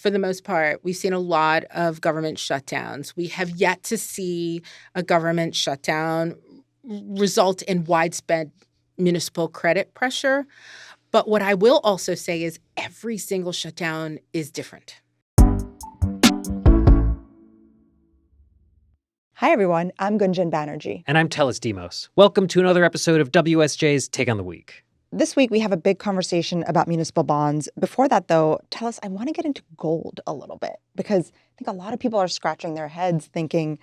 for the most part. We've seen a lot of government shutdowns. We have yet to see a government shutdown result in widespread municipal credit pressure. But what I will also say is every single shutdown is different. Hi, everyone. I'm Gunjan Banerji. And I'm Telis. Welcome to another episode of WSJ's Take On the Week. This week, we have a big conversation about municipal bonds. Before that, though, Telis, I want to get into gold a little bit because I think a lot of people are scratching their heads thinking,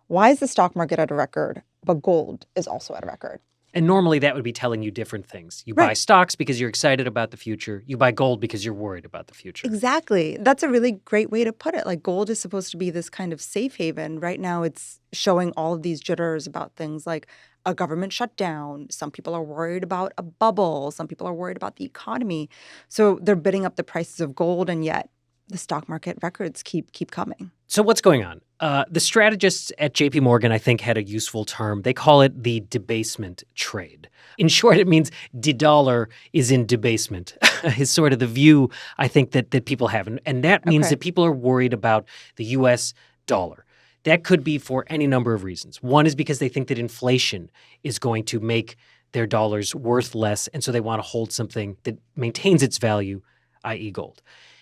why is the stock market at a record, but gold is also at a record? And normally that would be telling you different things. You buy stocks because you're excited about the future. You buy gold because you're worried about the future. Exactly. That's a really great way to put it. Like, gold is supposed to be this kind of safe haven. Right now, it's showing all of these jitters about things like a government shutdown. Some people are worried about a bubble. Some people are worried about the economy. So they're bidding up the prices of gold, and yet the stock market records keep coming. So what's going on? The strategists at JPMorgan, I think, had a useful term. They call it the debasement trade. In short, it means the dollar is in debasement, is sort of the view, I think, that people have. And that means that people are worried about the U.S. dollar. That could be for any number of reasons. One is because they think that inflation is going to make their dollars worth less, and so they want to hold something that maintains its value, i.e. gold.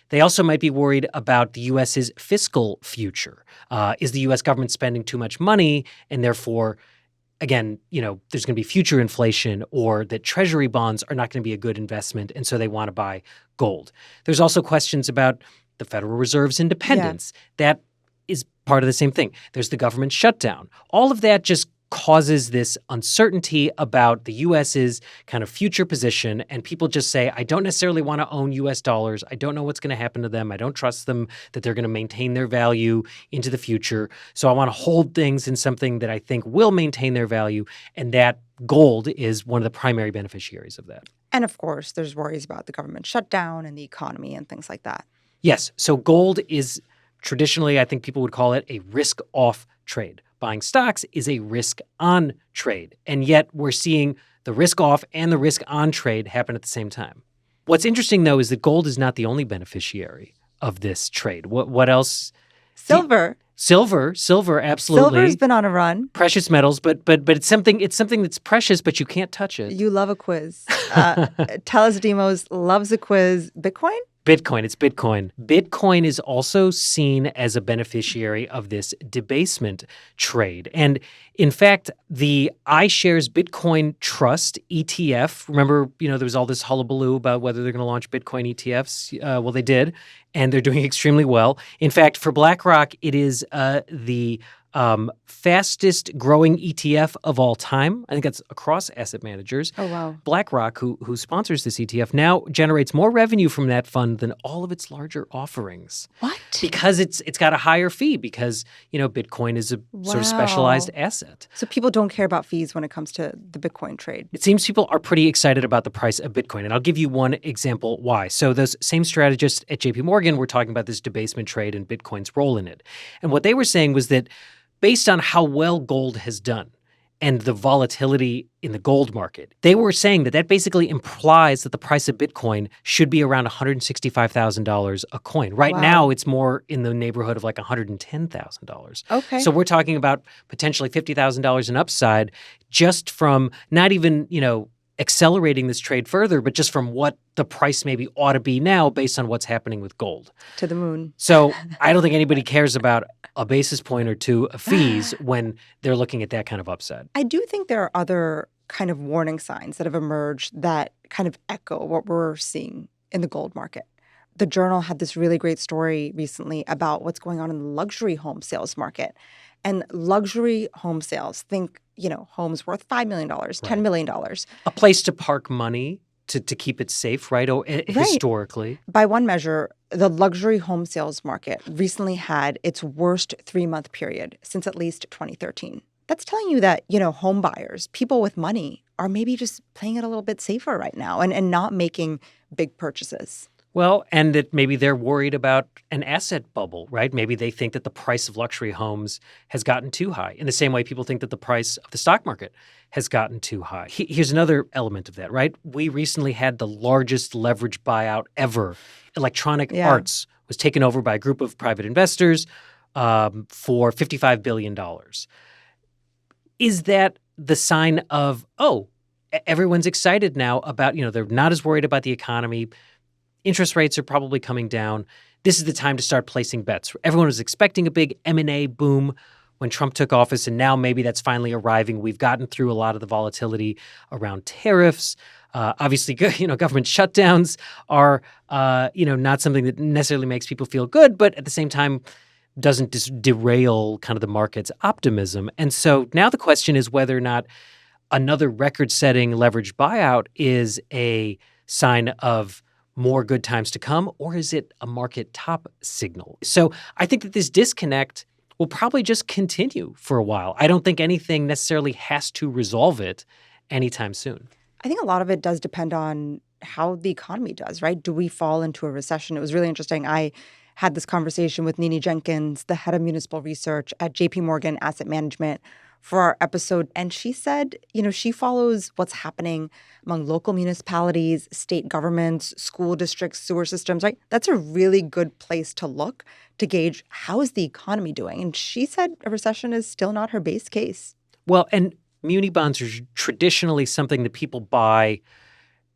They also might be worried about the U.S.'s fiscal future. Is the U.S. government spending too much money, and therefore, again, there's going to be future inflation, or that treasury bonds are not going to be a good investment, and so they want to buy gold. There's also questions about the Federal Reserve's independence. Yeah. That is part of the same thing. There's the government shutdown. All of that just causes this uncertainty about the U.S.'s kind of future position, and people just say, I don't necessarily want to own U.S. dollars. I don't know what's going to happen to them. I don't trust them that they're going to maintain their value into the future. So I want to hold things in something that I think will maintain their value, and that gold is one of the primary beneficiaries of that. And of course, there's worries about the government shutdown and the economy and things like that. Yes. So gold is traditionally, I think people would call it a risk-off trade. Buying stocks is a risk-on trade, and yet we're seeing the risk-off and the risk-on trade happen at the same time. What's interesting, though, is that gold is not the only beneficiary of this trade. What else? Silver. Silver, absolutely. Silver's been on a run. Precious metals, but it's something that's precious, but you can't touch it. You love a quiz. Telis loves a quiz. Bitcoin? Bitcoin. It's Bitcoin. Bitcoin is also seen as a beneficiary of this debasement trade. And in fact, the iShares Bitcoin Trust ETF, remember, there was all this hullabaloo about whether they're going to launch Bitcoin ETFs. Well, they did, and they're doing extremely well. In fact, for BlackRock, it is the fastest growing ETF of all time. I think that's across asset managers. Oh, wow. BlackRock, who sponsors this ETF, now generates more revenue from that fund than all of its larger offerings. What? Because it's got a higher fee because, Bitcoin is a sort of specialized asset. So people don't care about fees when it comes to the Bitcoin trade. It seems people are pretty excited about the price of Bitcoin. And I'll give you one example why. So those same strategists at JPMorgan were talking about this debasement trade and Bitcoin's role in it. And what they were saying was that based on how well gold has done and the volatility in the gold market, they were saying that basically implies that the price of Bitcoin should be around $165,000 a coin. Right now, it's more in the neighborhood of like $110,000. Okay. So we're talking about potentially $50,000 in upside just from not even, accelerating this trade further, but just from what the price maybe ought to be now based on what's happening with gold. To the moon. So I don't think anybody cares about a basis point or two of fees when they're looking at that kind of upside. I do think there are other kind of warning signs that have emerged that kind of echo what we're seeing in the gold market. The Journal had this really great story recently about what's going on in the luxury home sales market. And luxury home sales, think, homes worth $5 million, $10 million. A place to park money to keep it safe, right? Historically. By one measure, the luxury home sales market recently had its worst 3-month period since at least 2013. That's telling you that, home buyers, people with money, are maybe just playing it a little bit safer right now and not making big purchases. Well, and that maybe they're worried about an asset bubble, right? Maybe they think that the price of luxury homes has gotten too high, in the same way people think that the price of the stock market has gotten too high. Here's another element of that, right? We recently had the largest leverage buyout ever. Electronic Arts was taken over by a group of private investors for $55 billion. Is that the sign of, everyone's excited now about, they're not as worried about the economy. Interest rates are probably coming down. This is the time to start placing bets. Everyone was expecting a big M&A boom when Trump took office, and now maybe that's finally arriving. We've gotten through a lot of the volatility around tariffs. Obviously, government shutdowns are, not something that necessarily makes people feel good, but at the same time, doesn't derail kind of the market's optimism. And so now the question is whether or not another record-setting leveraged buyout is a sign of more good times to come, or is it a market top signal? So I think that this disconnect will probably just continue for a while. I don't think anything necessarily has to resolve it anytime soon. I think a lot of it does depend on how the economy does, right? Do we fall into a recession? It was really interesting. I had this conversation with Neene Jenkins, the head of municipal research at JPMorgan Asset Management, for our episode. And she said, she follows what's happening among local municipalities, state governments, school districts, sewer systems, right? That's a really good place to look to gauge how is the economy doing. And she said a recession is still not her base case. Well, and muni bonds are traditionally something that people buy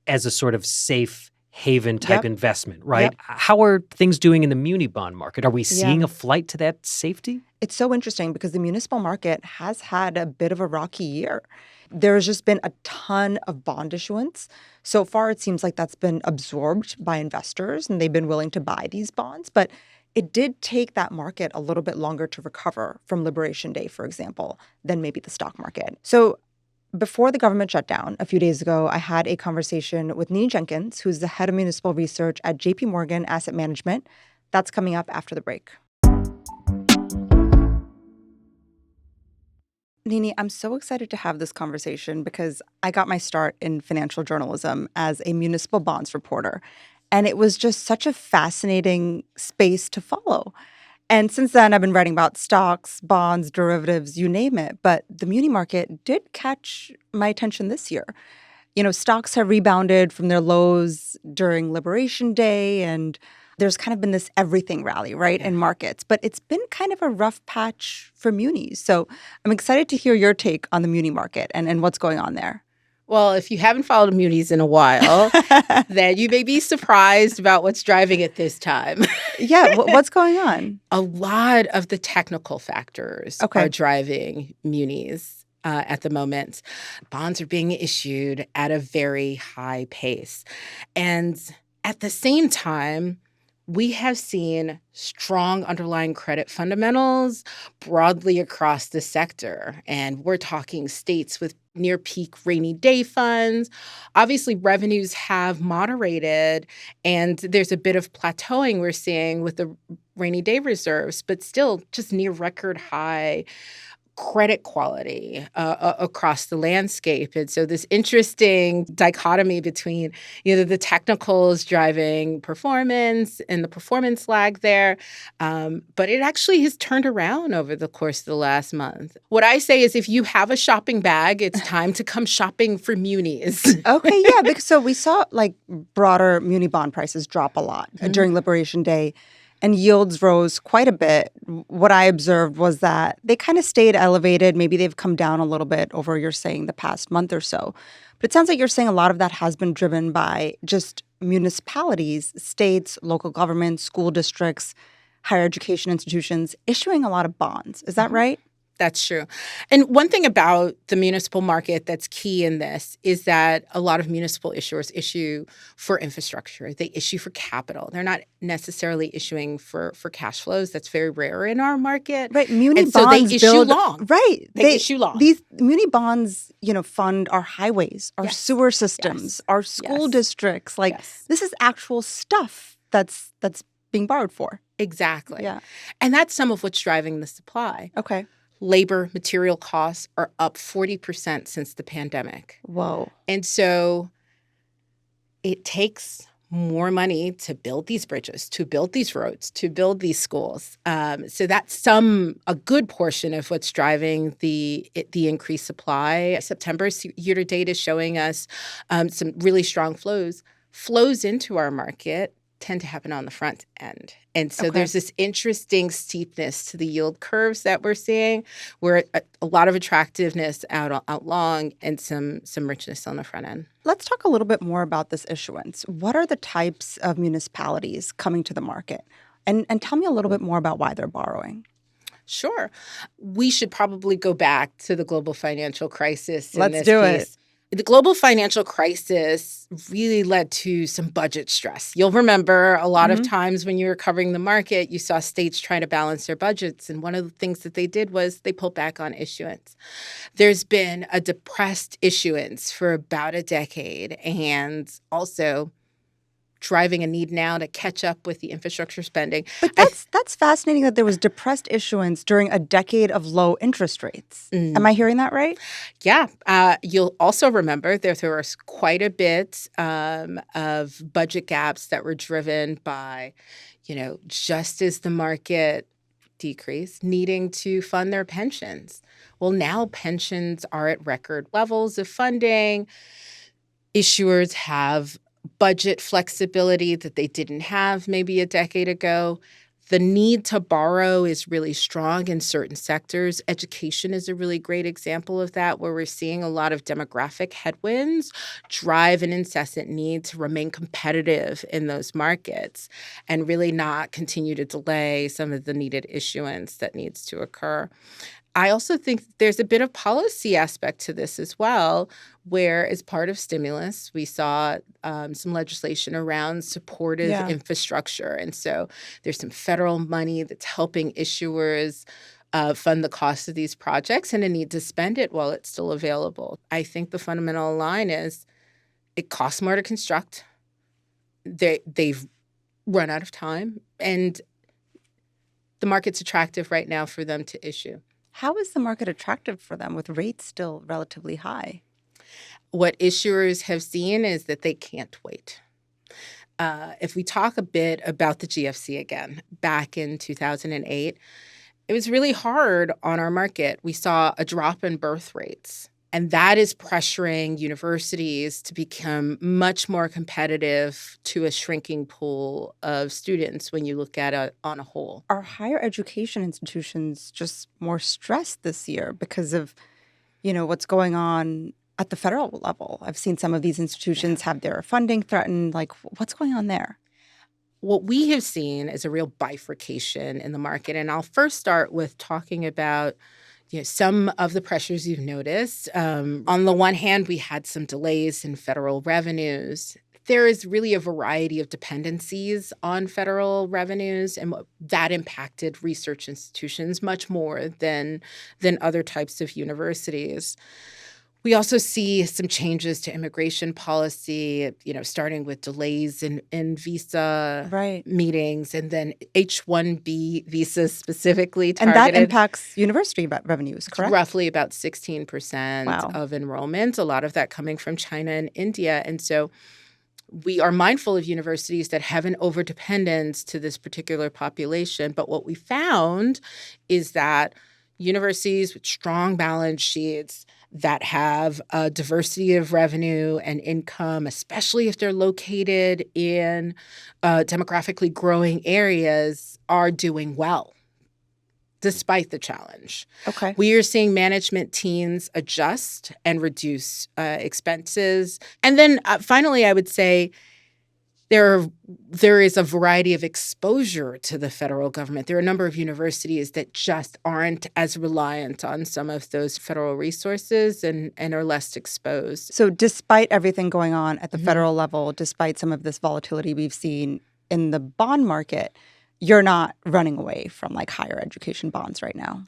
as a sort of safe haven type investment, right? Yep. How are things doing in the muni bond market? Are we seeing a flight to that safety? It's so interesting because the municipal market has had a bit of a rocky year. There's just been a ton of bond issuance. So far, it seems like that's been absorbed by investors and they've been willing to buy these bonds. But it did take that market a little bit longer to recover from Liberation Day, for example, than maybe the stock market. So before the government shutdown a few days ago, I had a conversation with Neene Jenkins, who's the head of municipal research at JPMorgan Asset Management. That's coming up after the break. Neene, I'm so excited to have this conversation because I got my start in financial journalism as a municipal bonds reporter. And it was just such a fascinating space to follow. And since then, I've been writing about stocks, bonds, derivatives, you name it. But the muni market did catch my attention this year. Stocks have rebounded from their lows during Liberation Day, and there's kind of been this everything rally, right, in markets. But it's been kind of a rough patch for munis. So I'm excited to hear your take on the muni market and what's going on there. Well, if you haven't followed munis in a while, then you may be surprised about what's driving it this time. Yeah, what's going on? A lot of the technical factors are driving munis at the moment. Bonds are being issued at a very high pace. And at the same time, we have seen strong underlying credit fundamentals broadly across the sector. And we're talking states with near peak rainy day funds. Obviously, revenues have moderated, and there's a bit of plateauing we're seeing with the rainy day reserves, but still just near record high credit quality across the landscape. And so this interesting dichotomy between the technicals driving performance and the performance lag there. But it actually has turned around over the course of the last month. What I say is if you have a shopping bag, it's time to come shopping for munis. Okay, yeah, because so we saw broader muni bond prices drop a lot during Liberation Day. And yields rose quite a bit. What I observed was that they kind of stayed elevated. Maybe they've come down a little bit over, you're saying, the past month or so. But it sounds like you're saying a lot of that has been driven by just municipalities, states, local governments, school districts, higher education institutions issuing a lot of bonds. Is that right? That's true. And one thing about the municipal market that's key in this is that a lot of municipal issuers issue for infrastructure. They issue for capital. They're not necessarily issuing for cash flows. That's very rare in our market. Right. Muni and bonds so they issue long. Right. They issue long. These muni bonds, fund our highways, our sewer systems, our school districts. This is actual stuff that's being borrowed for. Exactly. Yeah. And that's some of what's driving the supply. Okay. Labor material costs are up 40% since the pandemic. Whoa. And so it takes more money to build these bridges, to build these roads, to build these schools. So that's a good portion of what's driving the increased supply. September's year-to-date is showing us some really strong flows into our market. tend to happen on the front end. And so Okay. there's this interesting steepness to the yield curves that we're seeing, where a lot of attractiveness out long and some richness on the front end. Let's talk a little bit more about this issuance. What are the types of municipalities coming to the market? And tell me a little bit more about why they're borrowing. Sure. We should probably go back to the global financial crisis in Let's this do piece. it. The global financial crisis really led to some budget stress. You'll remember a lot of times when you were covering the market, you saw states trying to balance their budgets. And one of the things that they did was they pulled back on issuance. There's been a depressed issuance for about a decade, and also driving a need now to catch up with the infrastructure spending. But that's fascinating that there was depressed issuance during a decade of low interest rates. Am I hearing that right? Yeah. You'll also remember there was quite a bit of budget gaps that were driven by, just as the market decreased, needing to fund their pensions. Well, now pensions are at record levels of funding. Issuers have budget flexibility that they didn't have maybe a decade ago. The need to borrow is really strong in certain sectors. Education is a really great example of that, where we're seeing a lot of demographic headwinds drive an incessant need to remain competitive in those markets and really not continue to delay some of the needed issuance that needs to occur. I also think there's a bit of policy aspect to this as well, where as part of stimulus, we saw some legislation around supportive infrastructure. And so there's some federal money that's helping issuers fund the cost of these projects and a need to spend it while it's still available. I think the fundamental line is it costs more to construct. They've run out of time, and the market's attractive right now for them to issue. How is the market attractive for them with rates still relatively high? What issuers have seen is that they can't wait. If we talk a bit about the GFC again, back in 2008, it was really hard on our market. We saw a drop in birth rates, and that is pressuring universities to become much more competitive to a shrinking pool of students when you look at it on a whole. Are higher education institutions just more stressed this year because of, what's going on at the federal level? I've seen some of these institutions have their funding threatened. Like, what's going on there? What we have seen is a real bifurcation in the market. And I'll first start with talking about some of the pressures you've noticed. On the one hand, we had some delays in federal revenues. There is really a variety of dependencies on federal revenues, and that impacted research institutions much more than other types of universities. We also see some changes to immigration policy, starting with delays in visa meetings, and then H-1B visas specifically targeted. And that impacts university revenues, correct? Roughly about 16% of enrollment, a lot of that coming from China and India. And so we are mindful of universities that have an overdependence to this particular population. But what we found is that universities with strong balance sheets that have a diversity of revenue and income, especially if they're located in demographically growing areas, are doing well despite the challenge. Okay. We are seeing management teams adjust and reduce expenses. And then finally, I would say there is a variety of exposure to the federal government. There are a number of universities that just aren't as reliant on some of those federal resources and are less exposed. So despite everything going on at the federal level, despite some of this volatility we've seen in the bond market, you're not running away from higher education bonds right now?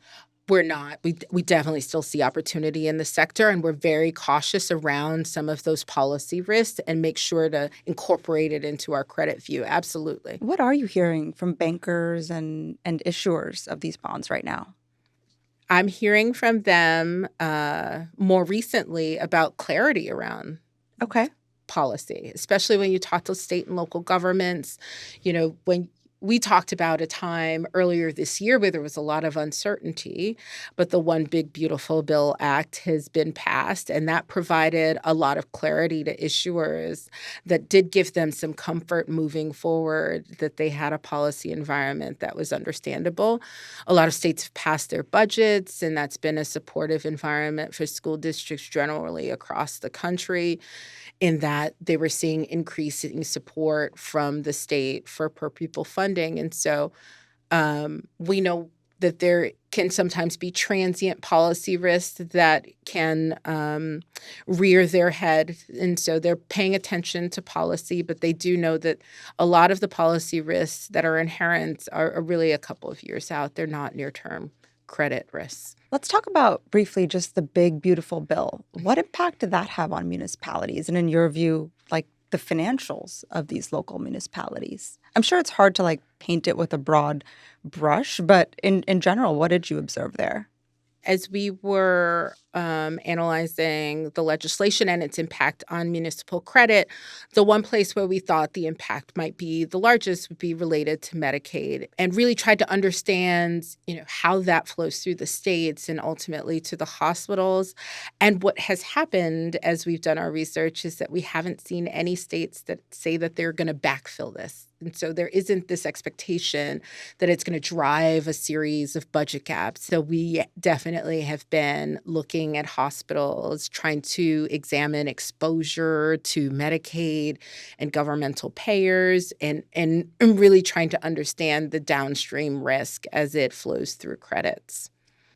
We're not. We definitely still see opportunity in the sector, and we're very cautious around some of those policy risks and make sure to incorporate it into our credit view. Absolutely. What are you hearing from bankers and issuers of these bonds right now? I'm hearing from them more recently about clarity around policy, especially when you talk to state and local governments. When we talked about a time earlier this year where there was a lot of uncertainty, but the One Big Beautiful Bill Act has been passed, and that provided a lot of clarity to issuers that did give them some comfort moving forward, that they had a policy environment that was understandable. A lot of states have passed their budgets, and that's been a supportive environment for school districts generally across the country, in that they were seeing increasing support from the state for per pupil funding. And so we know that there can sometimes be transient policy risks that can rear their head. And so they're paying attention to policy, but they do know that a lot of the policy risks that are inherent are really a couple of years out. They're not near-term credit risks. Let's talk about briefly just the big, beautiful bill. What impact did that have on municipalities? And in your view, like the financials of these local municipalities? I'm sure it's hard to paint it with a broad brush, but in general, what did you observe there? As we were analyzing the legislation and its impact on municipal credit, the one place where we thought the impact might be the largest would be related to Medicaid, and really tried to understand, how that flows through the states and ultimately to the hospitals. And what has happened as we've done our research is that we haven't seen any states that say that they're going to backfill this. And so there isn't this expectation that it's going to drive a series of budget gaps. So we definitely have been looking at hospitals, trying to examine exposure to Medicaid and governmental payers, and really trying to understand the downstream risk as it flows through credits.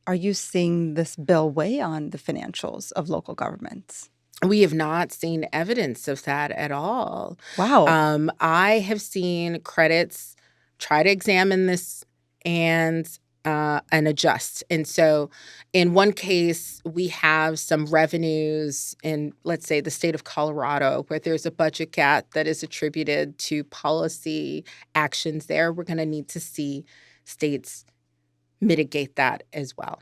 Are you seeing this bill weigh on the financials of local governments? We have not seen evidence of that at all. Wow. I have seen credits try to examine this and adjust. And so in one case, we have some revenues in, let's say, the state of Colorado, where there's a budget gap that is attributed to policy actions there. We're going to need to see states mitigate that as well.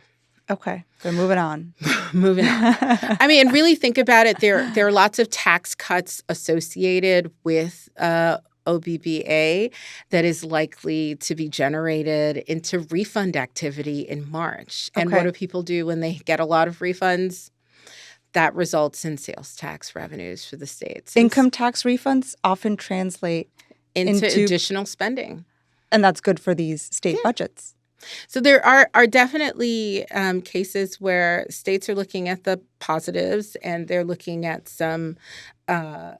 Okay, so moving on. Moving on. I mean, and really think about it. There are lots of tax cuts associated with OBBBA that is likely to be generated into refund activity in March. And what do people do when they get a lot of refunds? That results in sales tax revenues for the states. Income tax refunds often translate into additional spending. And that's good for these state budgets. So there are definitely cases where states are looking at the positives, and they're looking at some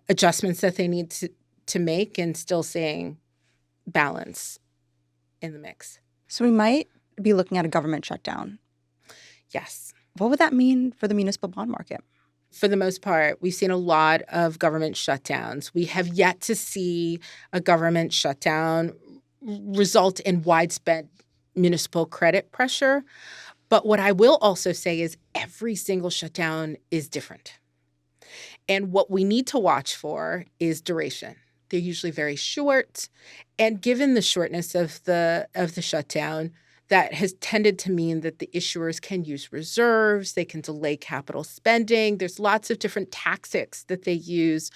adjustments that they need to make, and still seeing balance in the mix. So we might be looking at a government shutdown. Yes. What would that mean for the municipal bond market? For the most part, we've seen a lot of government shutdowns. We have yet to see a government shutdown result in widespread municipal credit pressure. But what I will also say is every single shutdown is different. And what we need to watch for is duration. They're usually very short. And given the shortness of the shutdown, that has tended to mean that the issuers can use reserves, they can delay capital spending. There's lots of different tactics that they use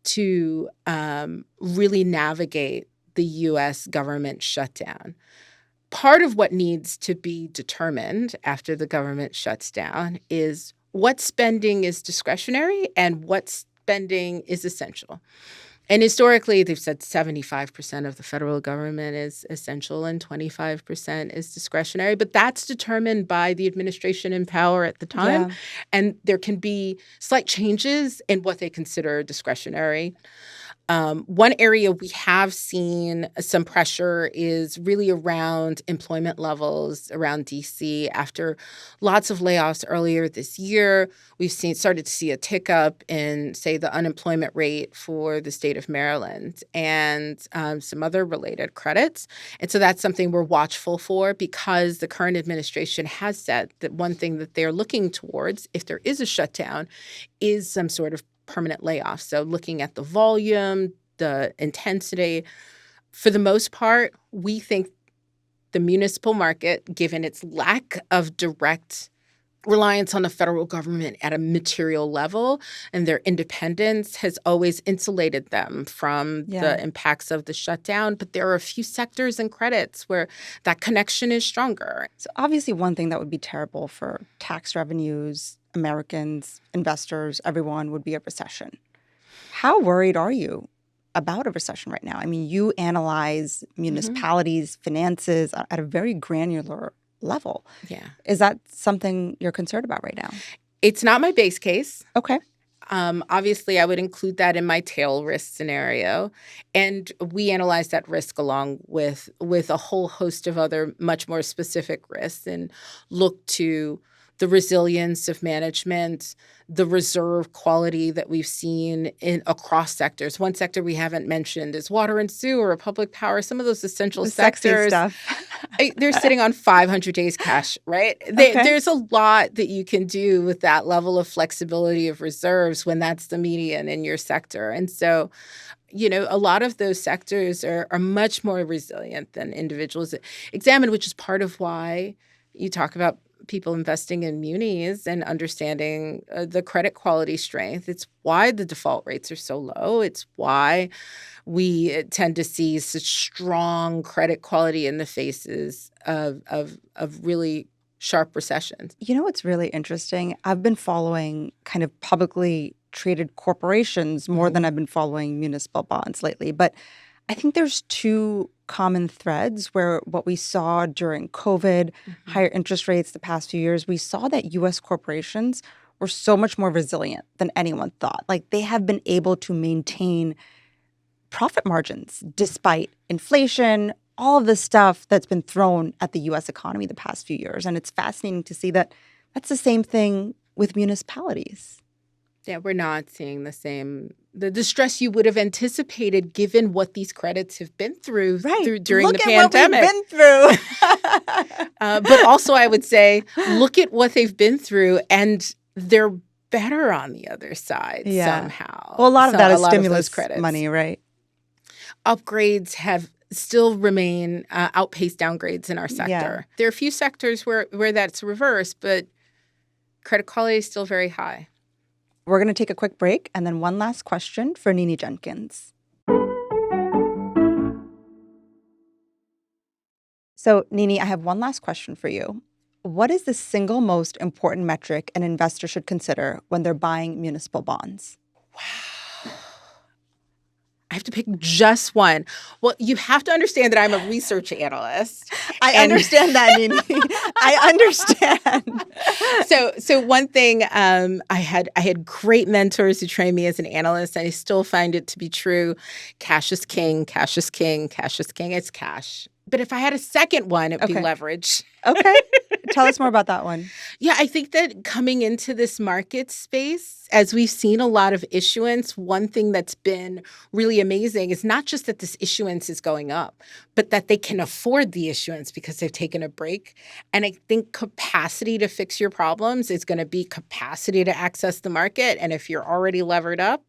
to really navigate the U.S. government shutdown. Part of what needs to be determined after the government shuts down is what spending is discretionary and what spending is essential. And historically, they've said 75% of the federal government is essential and 25% is discretionary. But that's determined by the administration in power at the time. Yeah. And there can be slight changes in what they consider discretionary. One area we have seen some pressure is really around employment levels around D.C. After lots of layoffs earlier this year, we've started to see a tick up in, say, the unemployment rate for the state of Maryland and some other related credits. And so that's something we're watchful for, because the current administration has said that one thing that they're looking towards, if there is a shutdown, is some sort of permanent layoff. So looking at the volume, the intensity, for the most part, we think the municipal market, given its lack of direct reliance on the federal government at a material level, and their independence has always insulated them from the impacts of the shutdown. But there are a few sectors and credits where that connection is stronger. So obviously one thing that would be terrible for tax revenues, Americans, investors, everyone would be a recession. How worried are you about a recession right now? I mean, you analyze municipalities, finances at a very granular level. Yeah. Is that something you're concerned about right now? It's not my base case. Okay. Obviously, I would include that in my tail risk scenario. And we analyze that risk along with a whole host of other much more specific risks and look to the resilience of management, the reserve quality that we've seen across sectors. One sector we haven't mentioned is water and sewer, public power, some of those essential sectors. Sexy stuff. They're sitting on 500 days cash, right? There's a lot that you can do with that level of flexibility of reserves when that's the median in your sector. And so, a lot of those sectors are much more resilient than individuals examined, which is part of why you talk about people investing in munis and understanding the credit quality strength. It's why the default rates are so low. It's why we tend to see such strong credit quality in the faces of really sharp recessions. You know what's really interesting? I've been following kind of publicly traded corporations more than I've been following municipal bonds lately. But I think there's two common threads where what we saw during COVID, higher interest rates the past few years, we saw that U.S. corporations were so much more resilient than anyone thought. Like they have been able to maintain profit margins despite inflation, all of the stuff that's been thrown at the U.S. economy the past few years. And it's fascinating to see that that's the same thing with municipalities. Yeah, we're not seeing the distress you would have anticipated given what these credits have been through during the pandemic. Look at what we've been through. But also I would say, look at what they've been through, and they're better on the other side somehow. Well, a lot of that is stimulus money, right? Upgrades have still remain outpaced downgrades in our sector. Yeah. There are a few sectors where that's reversed, but credit quality is still very high. We're going to take a quick break and then one last question for Neene Jenkins. So, Neene, I have one last question for you. What is the single most important metric an investor should consider when they're buying municipal bonds? Wow. I have to pick just one. Well, you have to understand that I'm a research analyst. I understand that, Neene. I understand. So one thing, I had great mentors who trained me as an analyst, and I still find it to be true. Cash is king, cash is king, cash is king. It's cash. But if I had a second one, it would be leverage. Okay. Tell us more about that one. Yeah, I think that coming into this market space, as we've seen a lot of issuance, one thing that's been really amazing is not just that this issuance is going up, but that they can afford the issuance because they've taken a break. And I think capacity to fix your problems is going to be capacity to access the market. And if you're already levered up,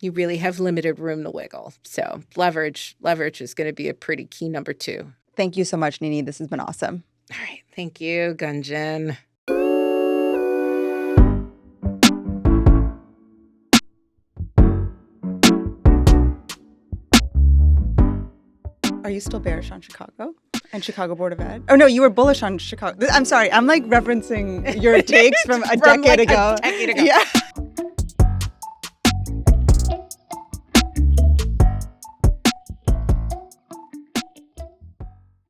you really have limited room to wiggle. So leverage is going to be a pretty key number two. Thank you so much, Neene. This has been awesome. All right. Thank you, Gunjan. Are you still bearish on Chicago and Chicago Board of Ed? Oh, no, you were bullish on Chicago. I'm sorry. I'm like referencing your takes from a decade ago. A decade ago. Yeah.